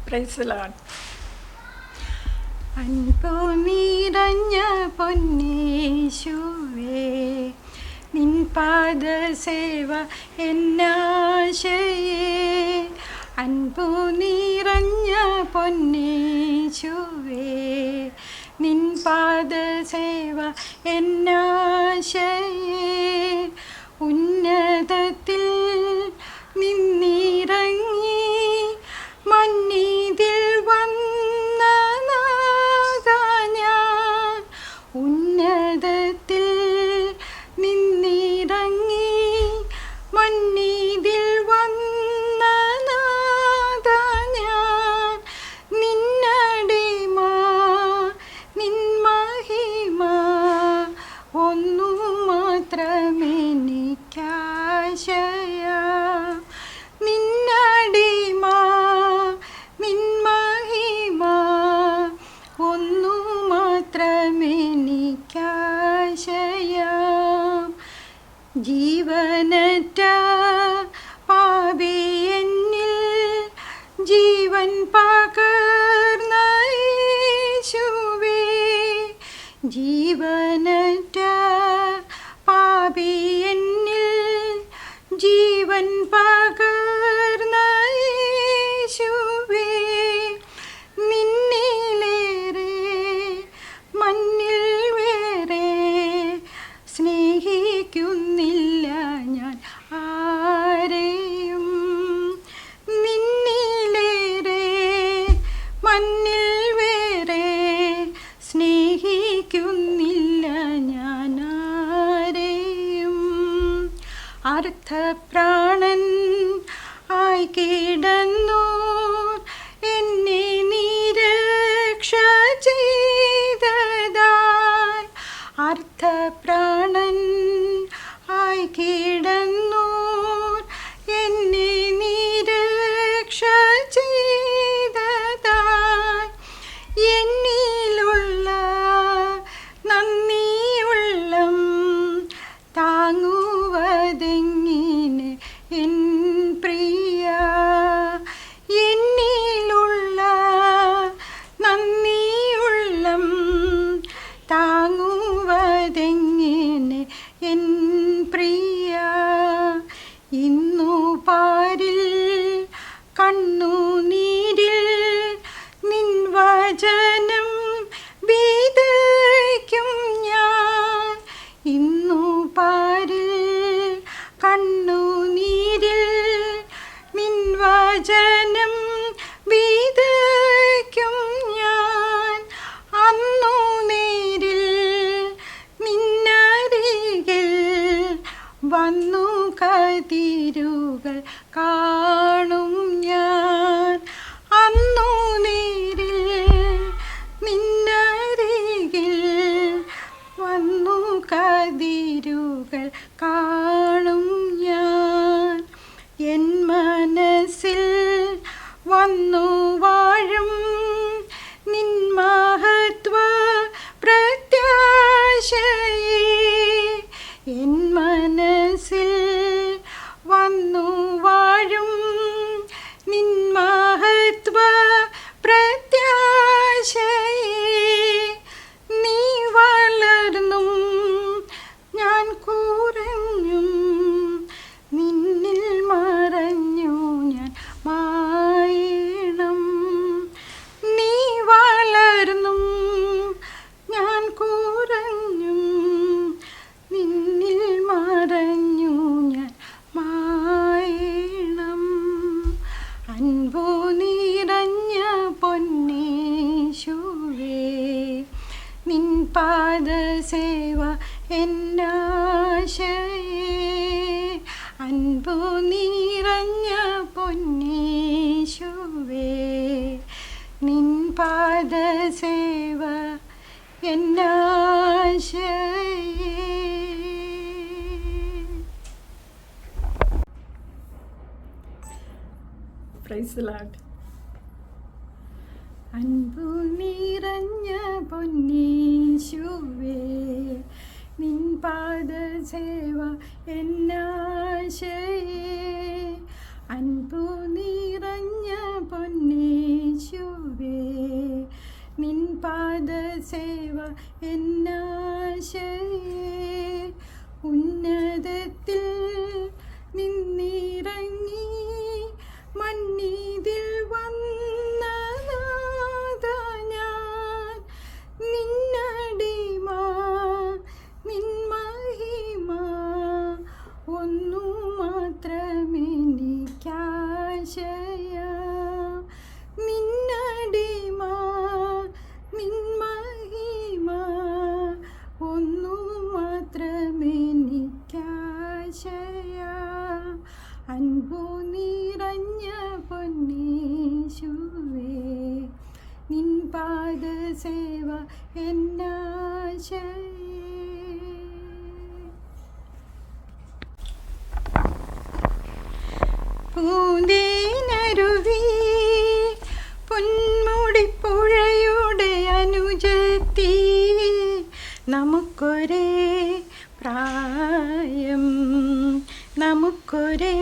Praise Lord. അൻപു നിറഞ്ഞ പൊന്നേശുവേ, നിൻ പാദസേവ എന്നാശയേ. അൻപു നിറഞ്ഞ പൊന്നേശുവേ, നിൻ പാദസേവ എന്നാശയേ. ഉന്നതത്തിൽ നിന്നിറങ്ങി മന്നീതിൽ വന്ന നാഥാ ഞാൻ. ഉന്നതത്തിൽ നിന്നിറങ്ങി മന്നീതിൽ വന്ന നാഥാ ഞാൻ. നിന്നടിമ നിൻ മഹിമ ഒന്നു മാത്രമെനിക്കാശയ. നിന്നടിമ നിൻ മഹിമ ഒന്നു മാത്രമെനിക്കാശയ. ജീവനറ്റ പാപി എന്നിൽ ജീവൻ പകർന്ന യേശുവേ. ജീവനറ്റ പാപി എന്നിൽ ജീവൻ പകർന്ന യേശുവേ. നിന്നിലേറെ മണ്ണിൽ വേറെ സ്നേഹിക്കുന്നില്ല ഞാൻ ആരെയും. നിന്നിലേറെ മണ്ണിൽ വേറെ സ്നേഹിക്കുന്നില്ല ഞാൻ ആരെയും. അർത്ഥപ്രാണൻ ആയി കിടന്നു എന്നെ നിരക്ഷ ചെയ്തതാൽ. അർത്ഥപ്രാണൻ ആയി കിടന്നു എന്നെ നിരക്ഷ ചെയ്തതാൽ. എന്നിലുള്ള നന്ദിയുള്ളം താങ്ങുവതെങ്ങിനെ എൻ പ്രിയ. എന്നിലുള്ള നന്ദിയുള്ളം താങ്ങുവതെങ്ങിനെ എൻ പ്രിയ. ഇന്നു പാരിൽ കണ്ണുനീരിൽ നിൻ വചനം വിതയ്ക്കും ഞാൻ. ഇന്നു പാരിൽ കണ്ണുനീരിൽ നിൻ വചനം വിതയ്ക്കും ഞാൻ. അന്നു നേരിൽ നിന്നരികിൽ വന്നു കതിരുകൾ കാണും ഞാൻ. അന്നു നേരിൽ നിന്നരികിൽ വന്നു കതിരുകൾ കാണും ഞാൻ. എൻ മനസ്സിൽ വന്നു വാഴും നിൻ മഹത്വ പ്രത്യാശയേ. എൻ മനസ്സിൽ വന്നു വാഴും നിൻ മഹത്വ പ്രത്യാശയേ. നീ വളർന്നും ഞാൻ കുറഞ്ഞും നിന്നിൽ മറഞ്ഞു ഞാൻ മായണം. നീ വളർന്നും ഞാൻ കുറഞ്ഞും നിന്നിൽ മറഞ്ഞു ഞാൻ മായണം. അൻപു നിറഞ്ഞ പൊന്നേശുവേ, നിൻ പാദസേവ എന്നാശയേ. അൻപു നിറഞ്ഞ പൊന്നേശുവേ, നിൻ പാദസേവ എന്നാശയേ. Praise Lord. അൻപു നിറഞ്ഞ പൊന്നേശുവേ, നിൻ പാദസേവ എന്നാശയേ. അൻപു നിറഞ്ഞ പൊന്നേശുവേ, സേവ എന്നാശയേ ഉന്നതത്തിൽ നിന്നിറങ്ങി മന്നീതിൽ വന്ന നാഥ ഞാൻ നിന്നടിമ നിൻ മഹിമ ഒന്നു മാത്രമെനിക്കാശയ നിന്നടിമ നിൻ മഹിമ ഒന്നു മാത്രമെനിക്കാശയ അൻപു നിറഞ്ഞ പൊന്നീശുവേ നിൻ പാദസേവ എന്നാശയേ പൂന്തേനരുവി പൊന്മുടിപ്പുഴയുടെ അനുജത്തി നമുക്കൊരേ പ്രായം നമുക്കൊരേ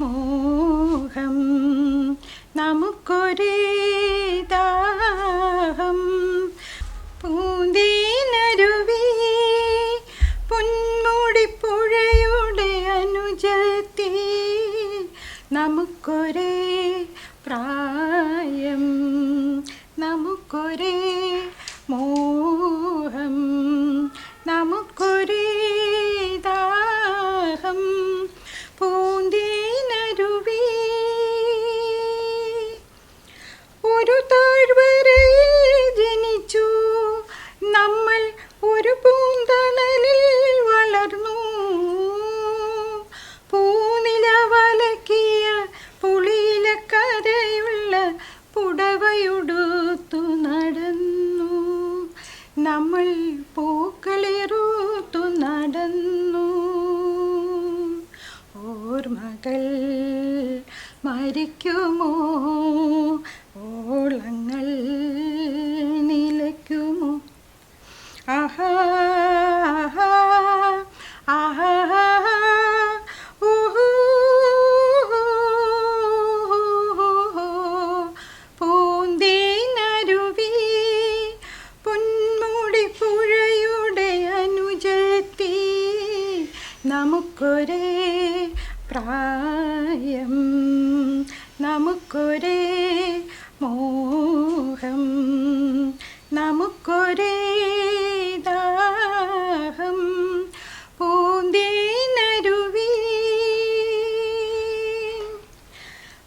മോഹം നമുക്കൊരേ ദാഹം പൂന്തേനരുവി പൊന്മുടിപ്പുഴയുടെ അനുജത്തി നമുക്കൊരേ പ്രായം നമുക്കൊരേ മോഹം നമുക്കൊരേ ദാഹം പൂന്തേനരുവി ഒരു താഴ്വരയിൽ ജനിച്ചു നമ്മൾ ഒരു പൂന്തണലിൽ വളർന്നു പൂനിലവലക്കിയ പുളിയിലക്കരയുള്ള പുടവയുടുത്തു നടന്നു നമ്മൾ പൂക്കളിറുത്തു നടന്നു ഓർമ്മകൾ മരിക്കുമോ ഓളങ്ങൾ നിലയ്ക്കുമോ ആഹാ ആഹാ ആഹാ പൂന്തേനരുവി പൊന്മുടിപ്പുഴയുടെ അനുജത്തി നമുക്കൊരേ പ്രായം നമുക്കൊരേ മോഹം നമുക്കൊരേ ദാഹം പൂന്തേനരുവി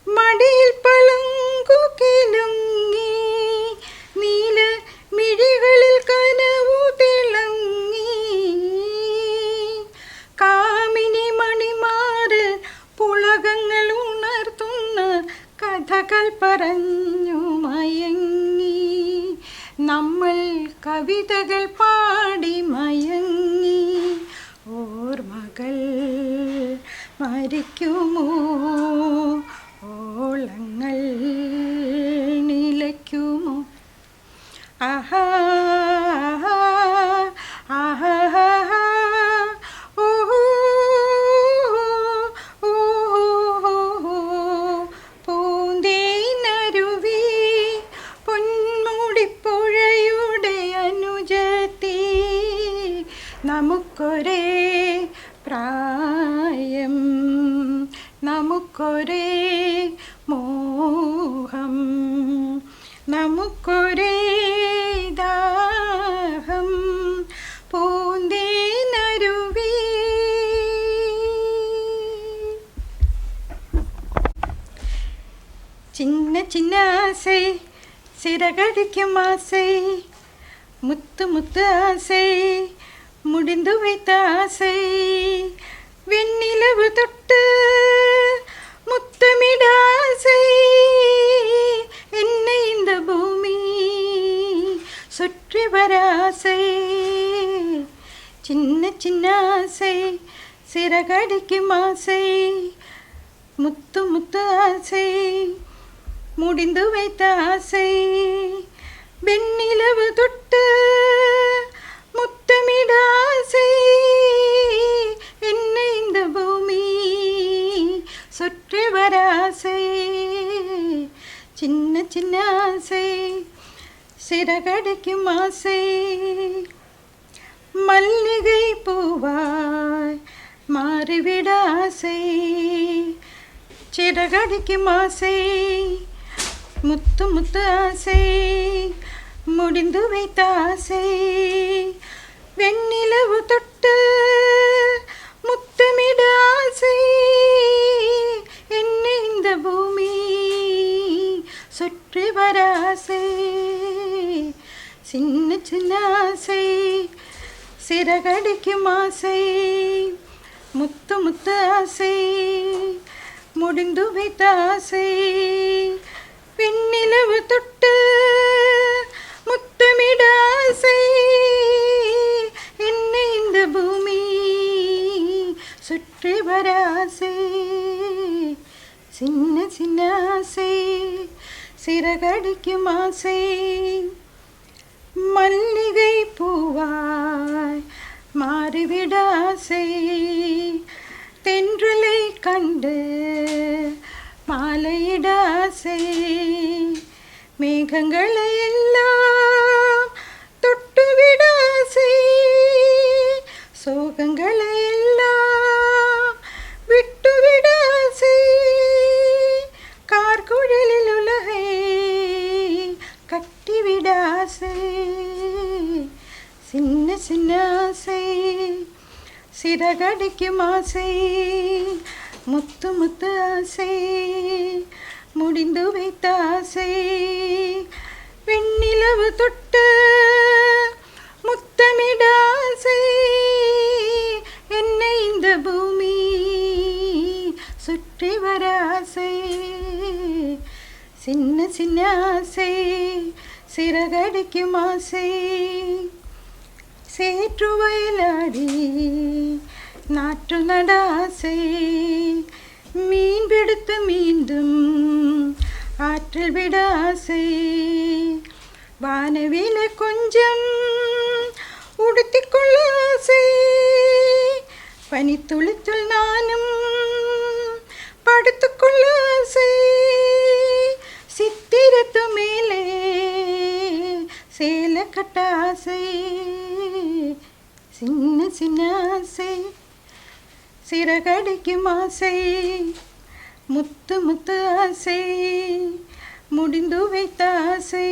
മടിയിൽ പളുങ്കു കിലുങ്ങി നീല മിഴികളിൽ കനവു തിളങ്ങി കാമിനി മണിമാറ് പുളകങ്ങൾ ഉണർത്തുന്ന കഥകൾ പറഞ്ഞു മയങ്ങി നമ്മൾ കവിതകൾ പാടി മയങ്ങി ഓർമ്മകൾ മരിക്കുമോ ഓളങ്ങൾ നിലയ്ക്കുമോ ആഹാ ആഹാ ആഹാ ഓഹോ ഓഹോ പൂന്തേനരുവി പൊന്മുടിപ്പുഴയുടെ അനുജത്തി നമുക്കൊരേ പ്രായം നമുക്കൊരേ മോഹം നമുക്കൊരേ ദാഹം പൂന്തേനരുവി சின்ன சின்ன ஆசை சிறகடிக்கும் ஆசை முத்து முத்து ஆசை முடிந்து வைத்த ஆசை வெண்ணிலவு தொட்டு முத்தமிட ஆசை என்னை இந்த பூமி சுற்றி வர ஆசை சின்ன சின்ன ஆசை சிறகடிக்கும் ஆசை முத்து முத்து ஆசை முடிந்து வைத்த ஆசை வெண்ணிலவு தொட்டு முத்தமிட ஆசை என்னை இந்த பூமி சுற்றி வர ஆசை சின்ன சின்ன ஆசை சிறகடிக்கும் ஆசை மல்லிகை பூவாய் மாறிவிட ஆசை சிறகடிக்கும் ஆசை முத்து முத்து ஆசை முடிந்து வைத்த ஆசை வெண்ணிலவு தொட்டு முத்தமிட ஆசை என்னை இந்த பூமி சுற்றி வர ஆசை சின்ன சின்ன ஆசை சிறகடிக்கும் ஆசை முத்து முத்து ஆசை முடிந்து வைத்த ஆசை வெண்ணிலவு தொட்டு முத்தமிட ஆசை என்னை இந்த பூமி சுற்றி வர ஆசை சின்ன சின்ன ஆசை சிறகடிக்கும் ஆசை மல்லிகை பூவாய் மாறிவிட ஆசை தென்றலை கண்டு மாலையிட ஆசை மேகங்களை எல்லாம் தொட்டுவிட ஆசை சோகங்களை எல்லாம் விட்டுவிட ஆசை கார்குழலில் உலகை கட்டிவிட ஆசை சின்ன சின்ன ஆசை சிறகடிக்கும் ஆசை முத்து முத்து ஆசை முடிந்து வைத்த ஆசை வெண்ணிலவு தொட்டு முத்தமிட ஆசை என்னை இந்த பூமி சுற்றி வர ஆசை சின்ன சின்ன ஆசை சிறகடிக்கும் ஆசை சேற்று வயலாடி நாற்று நட ஆசை மீன் பிடித்து மீண்டும் ஆற்றில் விட ஆசை வானவில கொஞ்சம் உடுத்திக்கொள்ள ஆசை பனித்துளித்துள் நானும் படுத்துக்கொள்ள ஆசை சித்திரத்து மேலே சேலை கட்ட ஆசை சின்ன சின்ன ஆசை சிறகடிக்கும் ஆசை முத்து முத்து ஆசை முடிந்து வைத்த ஆசை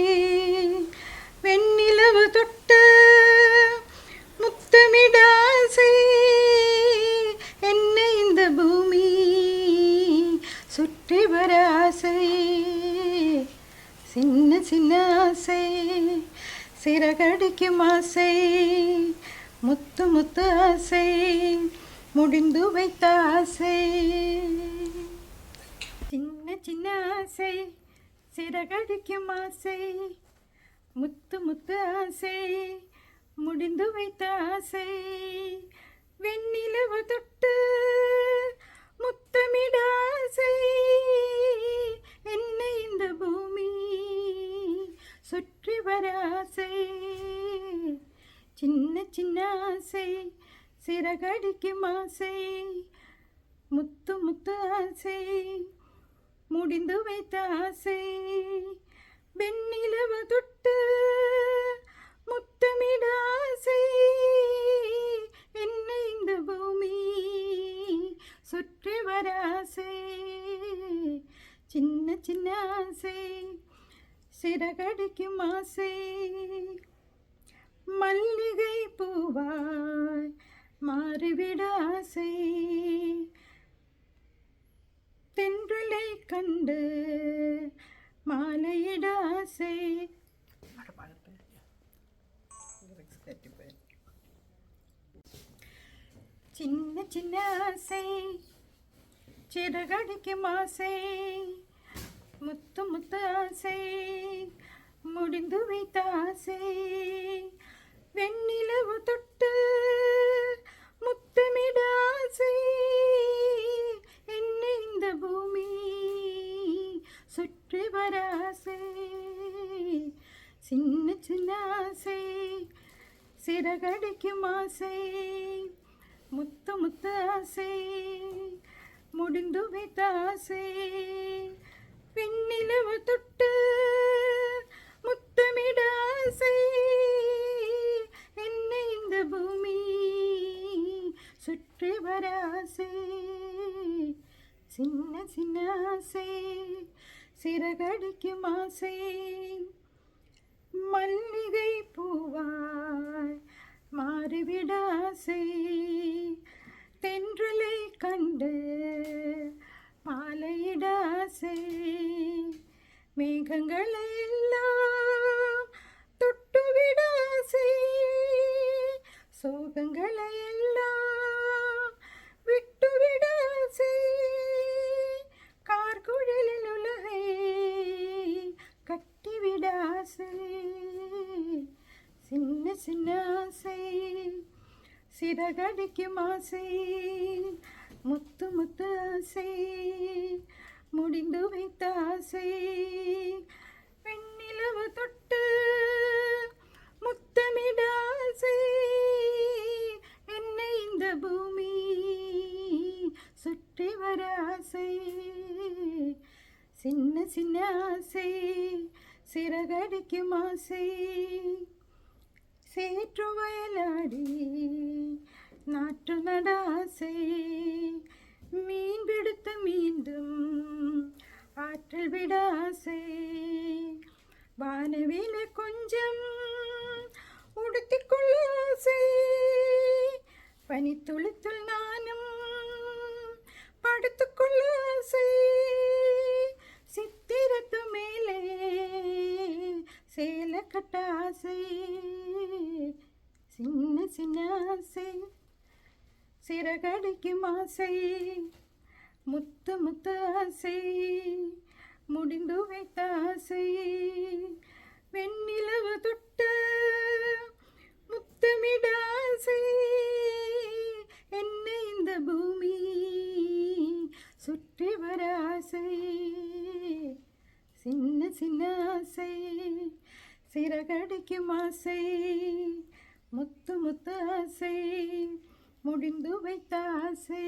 வெண்ணிலவு தொட்டு முத்தமிட ஆசை என்னை இந்த பூமி சுற்றி வர ஆசை சின்ன சின்ன ஆசை சிறகடிக்கும் ஆசை முத்து முத்து ஆசை முடிந்து வைத்த ஆசை சின்ன சின்ன ஆசை சிறகடிக்கும் ஆசை முத்து முத்து ஆசை முடிந்து வைத்த ஆசை வெண்ணிலவு தொட்டு முத்தமிட ஆசை என்னை இந்த பூமி சுற்றி வர ஆசை சின்ன சின்ன ஆசை சிறகடிக்கும் ஆசை முத்து முத்து ஆசை முடிந்து வைத்த ஆசை வெண்ணிலவு தொட்டு முத்தமிட ஆசை என்னை இந்த பூமி சுற்றி வர ஆசை சின்ன சின்ன ஆசை சிறகடிக்கும் ஆசை மல்லிகை பூவாய் மாறிவிட ஆசை தென்றலை கண்டு மாலையிட ஆசை சின்ன சின்ன ஆசை சிறகடிக்கும் ஆசை முத்து முத்து ஆசை முடிந்து வைத்த ஆசை வெண்ணிலவு தொட்டு முத்தமிட ஆசை என்னை இந்த பூமி சுற்றி வர ஆசை சின்ன சின்ன ஆசை சிறகடிக்கும் ஆசை முத்து முத்து ஆசை முடிந்து வைத்த ஆசை வெண்ணிலவு தொட்டு முத்தமிட ஆசை சிறகடிக்கும் ஆசை மல்லிகை பூவாய் மாறிவிட ஆசை தென்றலை கண்டு மாலையிட ஆசை மேகங்களை எல்லாம் தொட்டுவிட ஆசை சோகங்களை எல்லாம் விட்டுவிட ஆசை கார்குழலில் உலகை கட்டிவிட ஆசை சின்ன சின்ன ஆசை சிறகடிக்கும் ஆசை முத்து முத்து ஆசை முடிந்து வைத்த ஆசை வெண்ணிலவு தொட்டு முத்தமிட ஆசை என்னை இந்த பூமி சுற்றி வர ஆசை சின்ன சின்ன ஆசை சிறகடிக்கும் ஆசை சேற்று வயலாடி நாற்று நட ஆசை மீன் பிடித்து மீண்டும் ஆற்றல் விட ஆசை வானவில கொஞ்சம் உடுத்திக்கொள்ள ஆசை பனித்துளித்துள் நானும் படுத்துக்கொள்ள ஆசை சித்திரத்து மேலே சேலை கட்ட ஆசை சின்ன சின்ன ஆசை சிறகடிக்கும் ஆசை முத்து முத்து ஆசை முடிந்து வைத்த ஆசை வெண்ணிலவு தொட்டு முத்தமிட ஆசை என்னை இந்த பூமி சுற்றி வர ஆசை சின்ன சின்ன ஆசை சிறகடிக்கும் ஆசை முத்து முத்து ஆசை முடிந்து வைத்த ஆசை